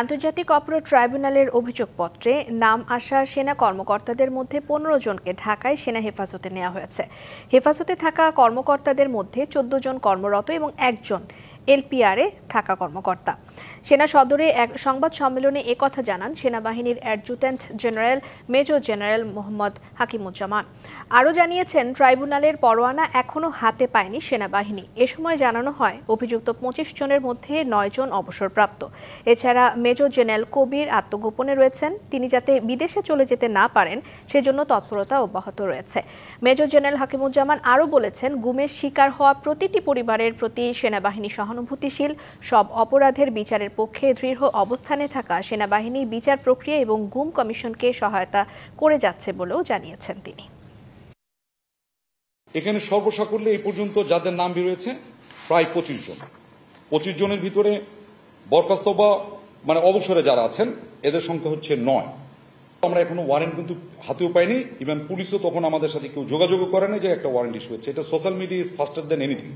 আন্তর্জাতিক অপরাধ ট্রাইব্যুনালের অভিযোগপত্রে নাম আসা সেনা কর্মকর্তাদের মধ্যে ১৫ জনকে ঢাকায় সেনা হেফাজতে নেওয়া হয়েছে। হেফাজতে থাকা কর্মকর্তাদের মধ্যে ১৪ জন কর্মরত এবং একজন এলপিআরে থাকা কর্মকর্তা। সেনা সদরে এক সংবাদ সম্মেলনে একথা জানান সেনাবাহিনীর adjutant general major general Mohammad Hakimuzzaman. আরও জানিয়েছেন, ট্রাইব্যুনালের পরোয়ানা এখনও হাতে পায়নি সেনাবাহিনী। এ সময় জানানো হয়, অভিযুক্ত ২৫ জনের মধ্যে ৯ জন অবসরপ্রাপ্ত। এছাড়া মেজর জেনারেল কবির আত্মগোপনে রয়েছেন। তিনি যাতে বিদেশে চলে যেতে না পারেন সেজন্য তৎপরতা অব্যাহত রয়েছে। মেজর জেনারেল হাকিমুজ্জামান আরও বলেছেন, গুমের শিকার হওয়া প্রতিটি পরিবারের প্রতি সেনাবাহিনী সহানুভূতিশীল। সব অপরাধের বিচারের পক্ষে দৃঢ় অবস্থানে থাকা সেনাবাহিনী বিচার প্রক্রিয়া এবং গুম কমিশনকে সহায়তা করে যাচ্ছে বলেও জানিয়েছেন তিনি। এখানে সর্বসাকুল্যে এই পর্যন্ত যাদের নাম বেরিয়েছে প্রায় ২৫ জন। ২৫ জনের ভিতরে বরখাস্ত বা অবসরে যারা আছেন এদের সংখ্যা হচ্ছে ৯। আমরা এখনো ওয়ারেন্ট কিন্তু হাতেও পাইনি। ইভেন পুলিশও তখন আমাদের সাথে কেউ যোগাযোগ করে না যে একটা ওয়ারেন্ট ইস্যু হচ্ছে। এটা social media is faster than anything.